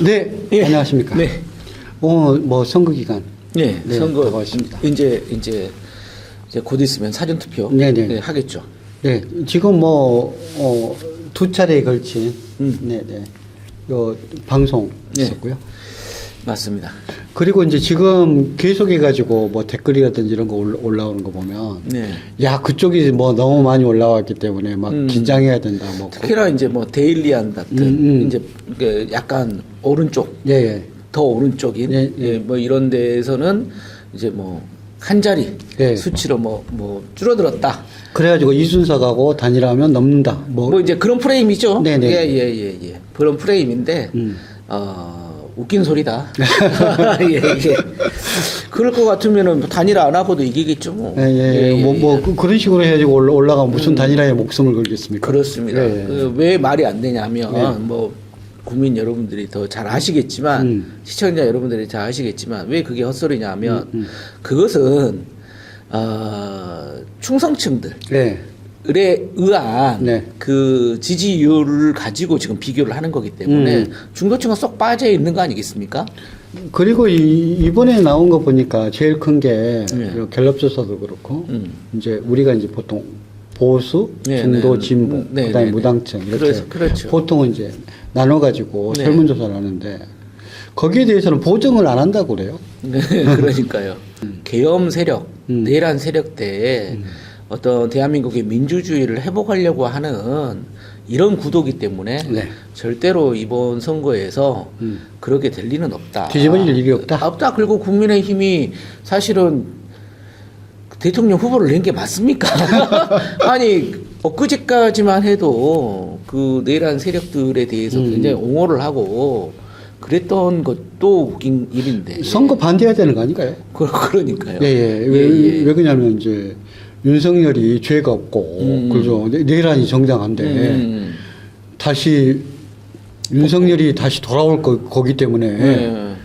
네, 예. 안녕하십니까. 네. 뭐 선거 기간. 네, 네, 선거 다가왔습니다. 이제 곧 있으면 사전 투표 네네. 네, 하겠죠. 네, 지금 두 차례에 걸친 네네 요 방송 네. 있었고요. 맞습니다. 그리고 이제 지금 계속해가지고 뭐 댓글이라든지 이런 거 올라오는 거 보면 네. 야 그쪽이 뭐 너무 많이 올라왔기 때문에 막 긴장해야 된다. 뭐 특히나 이제 뭐 데일리안 같은 이제 그 약간 오른쪽 예, 예. 더 오른쪽인 예, 예. 예, 뭐 이런 데에서는 이제 뭐 한 자리 예. 수치로 뭐 줄어들었다. 그래가지고 이순석하고 단일화하면 넘는다. 뭐 이제 그런 프레임이죠. 네네. 예. 그런 프레임인데 웃긴 소리다. 예. 그럴 것 같으면은 단일화 안 하고도 이기겠죠. 뭐. 예. 그런 식으로 해가지고 올라가면 무슨 단일화에 목숨을 걸겠습니까? 그렇습니다. 예. 왜 말이 안 되냐면 예. 뭐 국민 여러분들이 더 잘 아시겠지만 시청자 여러분들이 잘 아시겠지만 왜 그게 헛소리냐면 그것은 충성층들 네. 에 의한 네. 그 지지율을 가지고 지금 비교를 하는 거기 때문에 중도층은 쏙 빠져 있는 거 아니겠습니까? 그리고 이번에 나온 거 보니까 제일 큰 게 네. 갤럽 조사도 그렇고 이제 우리가 이제 보통 보수, 네, 중도, 네. 진보, 네, 그다음에 네, 네. 무당층 이렇게 그렇죠. 보통은 이제 나눠가지고 네. 설문조사를 하는데 거기에 대해서는 보정을 안 한다고 그래요. 네, 그러니까요. 계엄 세력, 내란 세력대에 어떤 대한민국의 민주주의를 회복하려고 하는 이런 구도기 때문에 네. 절대로 이번 선거에서 그렇게 될 리는 없다. 뒤집어질 일이 없다. 없다. 그리고 국민의힘이 사실은 대통령 후보를 낸 게 맞습니까? 아니 엊그제까지만 해도 그 내란 세력들에 대해서 굉장히 옹호를 하고 그랬던 것도 웃긴 일인데. 선거 반대해야 되는 거 아닌가요? 그러니까요. 예. 왜 그러냐면 이제 윤석열이 죄가 없고 그죠. 내란이 정당한데 다시 윤석열이 다시 돌아올 거기 때문에 네.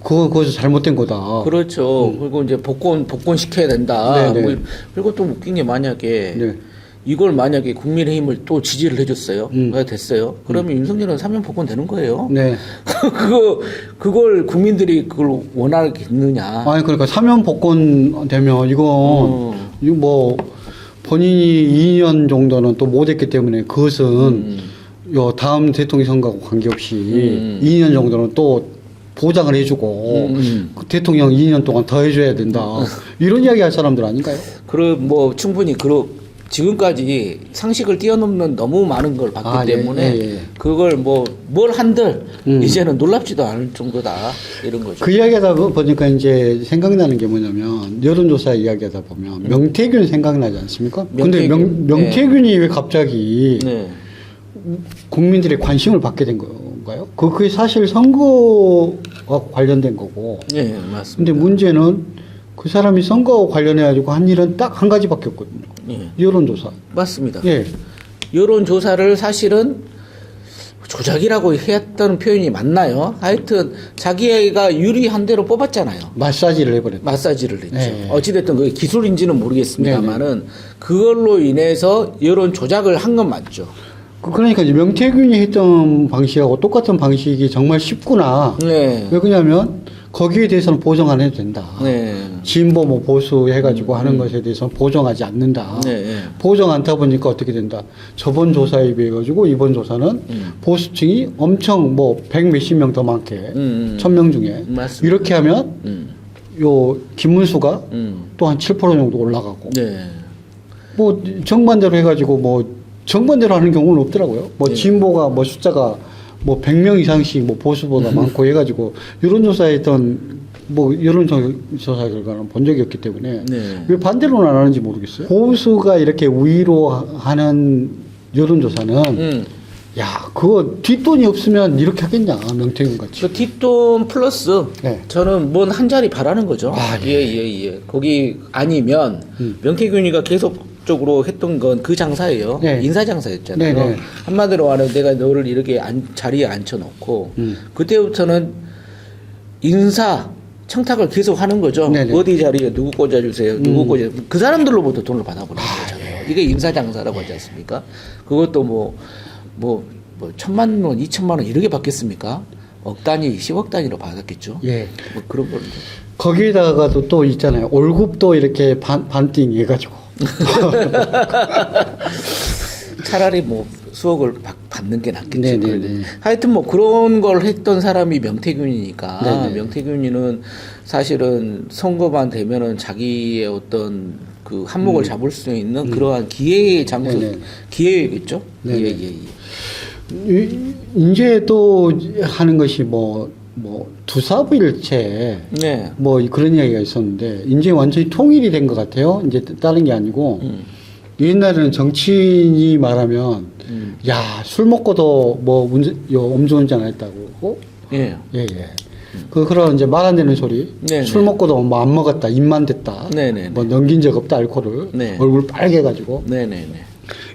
그것이 잘못된 거다. 그렇죠. 그리고 이제 복권 시켜야 된다. 네네. 뭐 그리고 또 웃긴 게 만약에 네. 이걸 만약에 국민의힘을 또 지지를 해줬어요. 가 됐어요. 그러면 윤석열은 사면 복권 되는 거예요. 네. 그걸 국민들이 그걸 원하겠느냐. 아니 그러니까 사면 복권 되면 이거 뭐 본인이 2년 정도는 또 못했기 때문에 그것은 요 다음 대통령 선거하고 관계없이 2년 정도는 또 보장을 해주고 그 대통령 2년 동안 더 해줘야 된다. 이런 이야기 할 사람들 아닌가요? 뭐 충분히 지금까지 상식을 뛰어넘는 너무 많은 걸 봤기 때문에 예. 그걸 뭘 한들 이제는 놀랍지도 않을 정도다 이런 거죠. 그 이야기하다 보니까 이제 생각나는 게 뭐냐면 여론조사 이야기하다 보면 명태균 생각나지 않습니까? 근데 명태균이 왜 갑자기 네. 국민들의 관심을 받게 된 건가요? 그게 사실 선거와 관련된 거고. 네, 맞습니다. 근데 문제는 그 사람이 선거와 관련해가지고 한 일은 딱 한 가지밖에 없거든요. 네. 여론조사. 맞습니다. 예. 여론조사를 사실은 조작이라고 했던 표현이 맞나요? 하여튼 자기가 유리한 대로 뽑았잖아요. 마사지를 해버렸다. 마사지를 했죠. 네. 어찌됐든 그게 기술인지는 모르겠습니다만은 그걸로 인해서 여론 조작을 한 건 맞죠. 그러니까 이제 명태균이 했던 방식하고 똑같은 방식이 정말 쉽구나. 네. 왜 그러냐면 거기에 대해서는 보정 안 해도 된다. 네. 진보 뭐 보수 해가지고 하는 것에 대해서는 보정하지 않는다. 네. 보정 않다 보니까 어떻게 된다. 저번 조사에 비해 가지고 이번 조사는 보수층이 엄청 뭐 100몇십 명 더 많게 1000명 중에 맞습니다. 이렇게 하면 요 김문수가 또 한 7% 정도 올라가고 네. 뭐 정반대로 해가지고 뭐 정반대로 하는 경우는 없더라고요. 뭐 네. 진보가 뭐 숫자가 뭐 100명 이상씩 뭐 보수보다 많고 해가지고 여론조사에 했던 뭐 여론조사 결과는 본 적이 없기 때문에 네. 왜 반대로는 안 하는지 모르겠어요. 보수가 이렇게 우위로 하는 여론조사는 야 그거 뒷돈이 없으면 이렇게 하겠냐 명태균 같이. 그 뒷돈 플러스 네. 저는 뭔 한 자리 바라는 거죠. 아, 예. 거기 아니면 명태균이가 계속적으로 했던 건 그 장사예요. 네. 인사 장사였잖아요. 네. 한마디로 말하면 내가 너를 이렇게 자리에 앉혀놓고 그때부터는 인사 청탁을 계속 하는 거죠. 네네. 어디 자리에 누구 꽂아주세요. 누구 꽂아주세요. 그 사람들로부터 돈을 받아버리는 거잖아요. 이게 인사 장사라고 하지 않습니까? 그것도 뭐 1,000만 원, 2,000만 원 이렇게 받겠습니까? 억 단위, 10억 단위로 받았겠죠. 예. 뭐 그런 걸. 거기다가도 또 있잖아요. 월급도 이렇게 반띵 해가지고. 차라리 뭐 수억을 받는 게 낫겠죠. 네네네. 하여튼 뭐 그런 걸 했던 사람이 명태균이니까 네네. 명태균이는 사실은 선거만 되면은 자기의 어떤 그 한몫을 잡을 수 있는 그러한 기회의 장소, 네네. 기회겠죠. 네네. 예. 이제 또 하는 것이 두사부일체 네. 뭐 그런 이야기가 있었는데 이제 완전히 통일이 된 것 같아요. 이제 다른 게 아니고 옛날에는 정치인이 말하면 야, 술 먹고도 뭐 음주운전 안 했다고. 예. 예. 그런 이제 말 안 되는 소리. 네네. 술 먹고도 뭐 안 먹었다, 입만 댔다. 네네네. 뭐 넘긴 적 없다, 알코올을. 네. 얼굴 빨개 가지고. 네네네.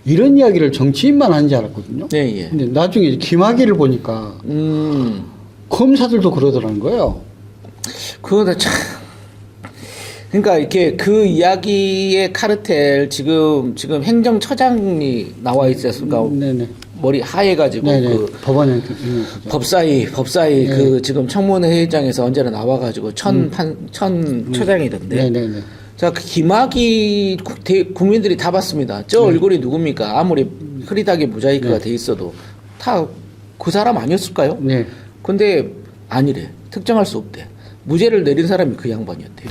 이런 이야기를 정치인만 하는 줄 알았거든요. 네, 예. 근데 나중에 이제 김학의를 보니까 검사들도 그러더라는 거예요. 그거는 참. 그러니까 이렇게 그 이야기의 카르텔 지금 행정처장이 나와 있지 않습니까? 네네. 머리 하얘가지고 네네. 그 법원에 법사위 네. 그 지금 청문회장에서 언제나 나와가지고 천 처장이던데. 네네네. 자, 그 김학의 국민들이 다 봤습니다. 저 얼굴이 누굽니까? 아무리 흐리다게 모자이크가 돼 있어도 다 그 사람 아니었을까요? 네. 근데 아니래. 특정할 수 없대. 무죄를 내린 사람이 그 양반이었대.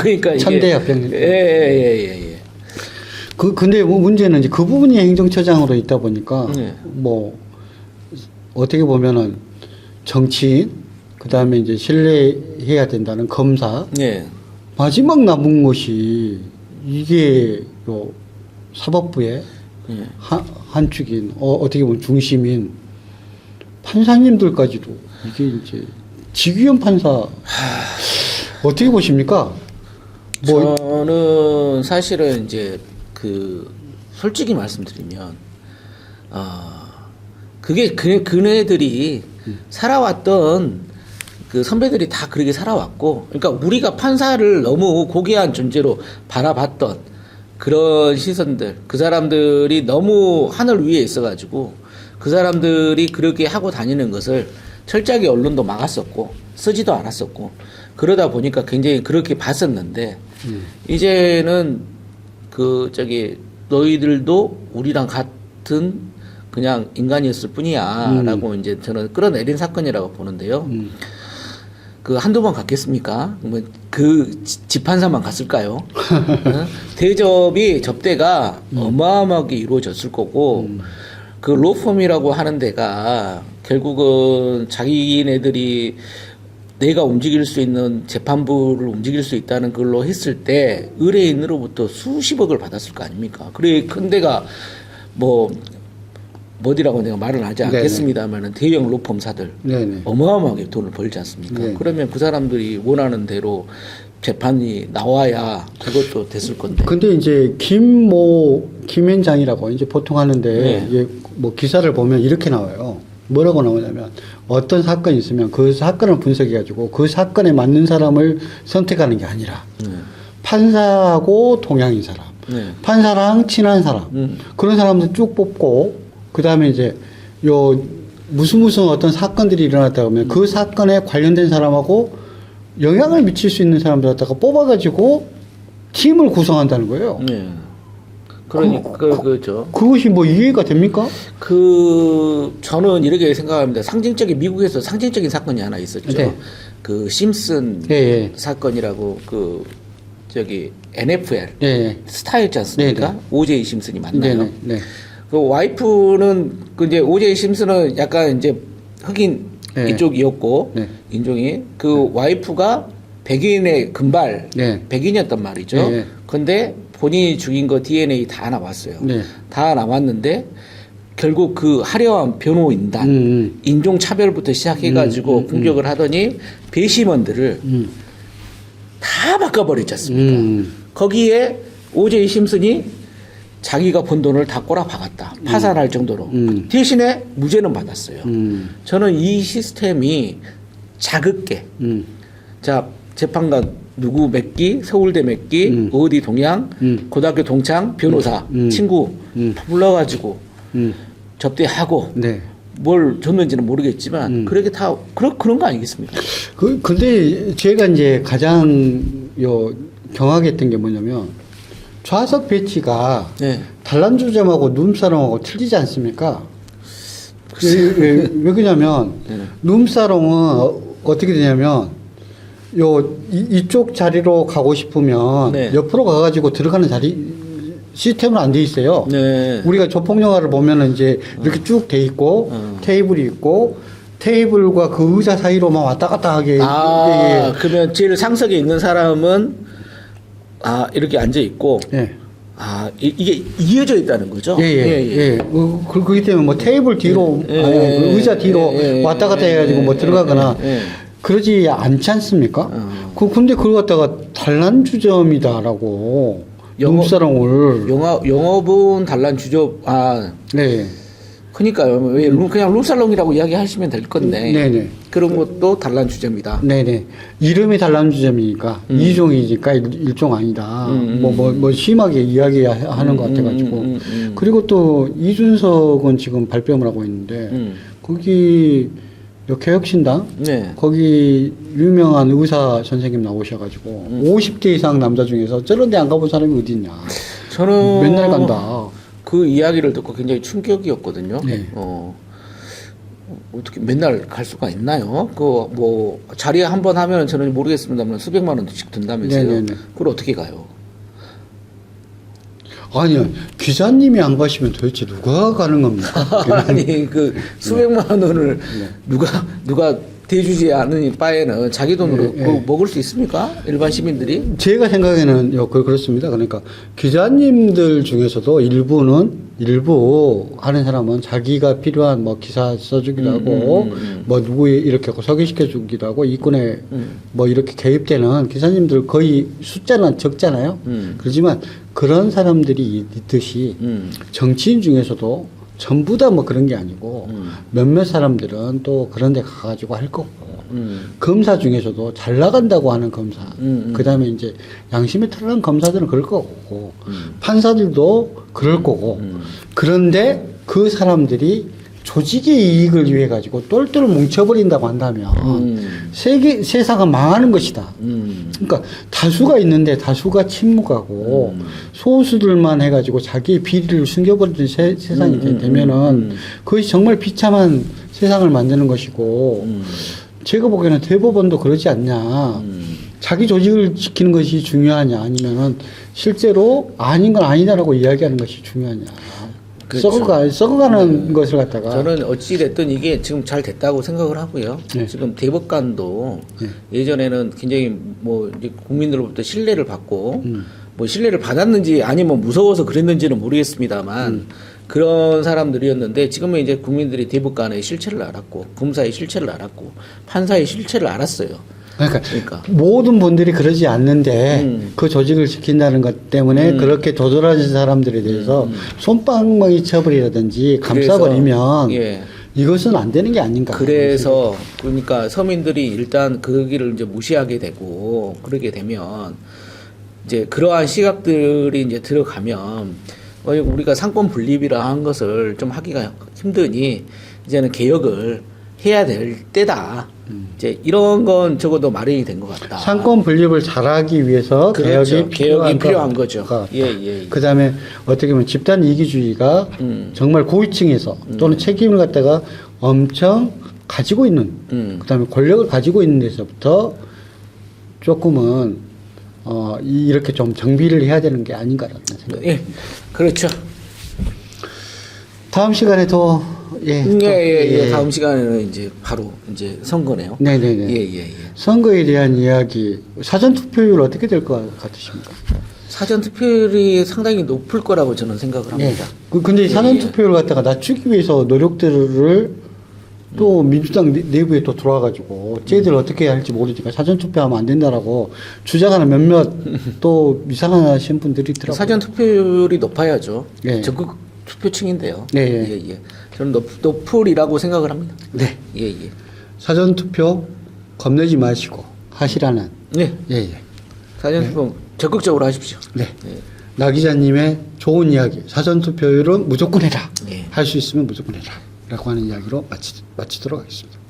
그러니까 이게 천대협병. 예. 근데 뭐 문제는 이제 그 부분이 행정처장으로 있다 보니까 네. 뭐 어떻게 보면은 정치인 그다음에 이제 신뢰해야 된다는 검사 네. 마지막 남은 것이 이게 요 사법부의 네. 한 축인 어떻게 보면 중심인 판사님들까지도 이게 이제 직위원 판사 어떻게 보십니까? 뭐 저는 사실은 이제 솔직히 말씀드리면 그게 그네들이 살아왔던 그 선배들이 다 그렇게 살아왔고, 그러니까 우리가 판사를 너무 고귀한 존재로 바라봤던 그런 시선들, 그 사람들이 너무 하늘 위에 있어가지고 그 사람들이 그렇게 하고 다니는 것을 철저하게 언론도 막았었고 쓰지도 않았었고 그러다 보니까 굉장히 그렇게 봤었는데 이제는 너희들도 우리랑 같은 그냥 인간이었을 뿐이야라고 이제 저는 끌어내린 사건이라고 보는데요. 그 한두 번 갔겠습니까? 뭐 그 집판사만 갔을까요? 대접이 접대가 어마어마하게 이루어졌을 거고 그 로펌이라고 하는 데가 결국은 자기네들이 내가 움직일 수 있는 재판부를 움직일 수 있다는 걸로 했을 때 의뢰인으로부터 수십억을 받았을 거 아닙니까? 그래 큰 데가 어디라고 내가 말을 하지 않겠습니다만은 대형 로펌사들 네네. 어마어마하게 돈을 벌지 않습니까? 네. 그러면 그 사람들이 원하는 대로 재판이 나와야 그것도 됐을 건데. 근데 이제 김현장이라고 이제 보통 하는데 네. 이제 뭐 기사를 보면 이렇게 나와요. 뭐라고 나오냐면 어떤 사건이 있으면 그 사건을 분석해 가지고 그 사건에 맞는 사람을 선택하는 게 아니라 판사하고 동양인 사람, 판사랑 친한 사람 그런 사람들 쭉 뽑고 그 다음에 이제 무슨 어떤 사건들이 일어났다 그러면 그 사건에 관련된 사람하고 영향을 미칠 수 있는 사람들 갖다가 뽑아가지고 팀을 구성한다는 거예요. 네. 그러니까 그렇죠. 그것이 뭐 이해가 됩니까? 저는 이렇게 생각합니다. 미국에서 상징적인 사건이 하나 있었죠. 네. 그 심슨 예. 사건이라고 NFL 스타였지 않습니까? 네네. 오제이 심슨이 맞나요? 네. 그 와이프는 이제 오제이 심슨은 약간 이제 흑인 네. 이쪽이었고 네. 인종이 그 와이프가 백인의 금발 네. 백인이었단 말이죠. 네. 근데 본인이 죽인 거 DNA 다 나왔어요. 네. 다 나왔는데 결국 그 화려한 변호인단 인종 차별부터 시작해가지고 공격을 하더니 배심원들을 다 바꿔버렸지 않습니까? 거기에 오제이 심슨이 자기가 번 돈을 다 꼬라박았다. 파산할 정도로. 대신에 무죄는 받았어요. 저는 이 시스템이 자극게. 자, 재판관 누구 몇 기, 서울대 몇 기, 어디 동양, 고등학교 동창, 변호사, 친구 불러가지고 접대하고 네. 뭘 줬는지는 모르겠지만 그렇게 다 그런 거 아니겠습니까? 근데 제가 이제 가장 경하게 했던 게 뭐냐면 좌석 배치가 네. 단란주점하고 룸사롱하고 틀리지 않습니까? 왜 그러냐면 네. 룸사롱은 어떻게 되냐면 이쪽 자리로 가고 싶으면 네. 옆으로 가가지고 들어가는 자리 시스템은 안 돼 있어요. 네. 우리가 조폭 영화를 보면은 이제 이렇게 쭉 돼 있고 테이블이 있고 테이블과 그 의자 사이로만 왔다 갔다 하게. 예. 그러면 제일 상석에 있는 사람은 이렇게 앉아 있고 예. 이게 이어져 있다는 거죠? 예. 그렇기 때문에 뭐 테이블 뒤로 그 의자 뒤로 왔다 갔다 해가지고 뭐 들어가거나 그러지 않지 않습니까? 근데 그걸 갖다가 단란주점이다라고 룸사롱을 영업은 단란 주점 네. 그러니까요. 왜 그냥 룸살롱이라고 이야기하시면 될 건데 네네. 그런 것도 단란 주점이다. 네네. 이름이 단란주점이니까 이종이니까 일종 아니다. 뭐 심하게 이야기하는 것 같아가지고. 그리고 또 이준석은 지금 발뺌을 하고 있는데 거기 개혁신당 네. 거기 유명한 의사 선생님 나오셔가지고 50대 이상 남자 중에서 저런 데 안 가본 사람이 어디 있냐. 저는 맨날 간다. 그 이야기를 듣고 굉장히 충격이었거든요. 네. 어떻게 맨날 갈 수가 있나요? 뭐 자리에 한 번 하면 저는 모르겠습니다만 수백만 원씩 든다면서요. 네네네. 그걸 어떻게 가요? 아니요. 기자님이 안 가시면 도대체 누가 가는 겁니까? 아니 그 수백만 원을 누가 대주지 않은 바에는 자기 돈으로 그거 먹을 수 있습니까? 일반 시민들이? 제가 생각에는 그렇습니다. 그러니까 기자님들 중에서도 일부 하는 사람은 자기가 필요한 뭐 기사 써주기도 하고 뭐 누구 이렇게 소개시켜 주기도 하고 이권에 뭐 이렇게 개입되는 기자님들 거의 숫자는 적잖아요. 그렇지만 그런 사람들이 있듯이 정치인 중에서도 전부 다 뭐 그런 게 아니고 몇몇 사람들은 또 그런 데 가가지고 할 거고 검사 중에서도 잘 나간다고 하는 검사 그 다음에 이제 양심에 털어난 검사들은 그럴 거고 판사들도 그럴 거고 그런데 그 사람들이 조직의 이익을 위해 가지고 똘똘 뭉쳐버린다고 한다면 세상은 망하는 것이다. 그러니까 다수가 있는데 다수가 침묵하고 소수들만 해가지고 자기의 비리를 숨겨버리는 세상이 되면은 그것이 정말 비참한 세상을 만드는 것이고 제가 보기에는 대법원도 그러지 않냐. 자기 조직을 지키는 것이 중요하냐 아니면은 실제로 아닌 건 아니다라고 이야기하는 것이 중요하냐. 그렇죠. 썩어가는 것을 갖다가 저는 어찌 됐든 이게 지금 잘 됐다고 생각을 하고요. 네. 지금 대법관도 예전에는 굉장히 뭐 이제 국민들로부터 신뢰를 받고 뭐 신뢰를 받았는지 아니면 무서워서 그랬는지는 모르겠습니다만 그런 사람들이었는데 지금은 이제 국민들이 대법관의 실체를 알았고 검사의 실체를 알았고 판사의 실체를 알았어요. 그러니까 모든 분들이 그러지 않는데 그 조직을 지킨다는 것 때문에 그렇게 도드라진 사람들에 대해서 손방망이 쳐버리라든지 감싸버리면 이것은 안 되는 게 아닌가. 그래서 그러니까 서민들이 일단 그 길을 이제 무시하게 되고 그러게 되면 이제 그러한 시각들이 이제 들어가면 우리가 상권 분립이라 한 것을 좀 하기가 힘드니 이제는 개혁을 해야 될 때다. 이제 이런 건 적어도 마련이 된 것 같다. 상권 분립을 잘하기 위해서 그렇죠. 개혁이 필요한 거죠. 예. 그다음에 어떻게 보면 집단 이기주의가 정말 고위층에서 또는 책임을 갖다가 엄청 가지고 있는 그다음에 권력을 가지고 있는 데서부터 조금은 이렇게 좀 정비를 해야 되는 게 아닌가라는 생각이. 예, 그렇죠. 다음 시간에 더 다음 시간에는 이제 바로 이제 선거네요. 네네네. 예. 선거에 대한 이야기, 사전 투표율 어떻게 될 것 같으십니까? 사전 투표율이 상당히 높을 거라고 저는 생각을 합니다. 근데 사전 투표율 갖다가 낮추기 위해서 노력들을 또 민주당 내부에 또 들어와가지고 쟤들 어떻게 해야 할지 모르니까 사전 투표하면 안 된다라고 주장하는 몇몇 또 이상하신 분들이 있더라고요. 사전 투표율이 높아야죠. 네. 적극 투표층인데요. 네. 예. 저는 높으리라고 생각을 합니다. 네. 예. 사전 투표 겁내지 마시고 하시라는. 네. 예. 사전 투표 적극적으로 하십시오. 네. 나 기자님의 좋은 이야기. 사전 투표율은 무조건 해라. 할 수 있으면 무조건 해라. 하는 이야기로 마치도록 하겠습니다.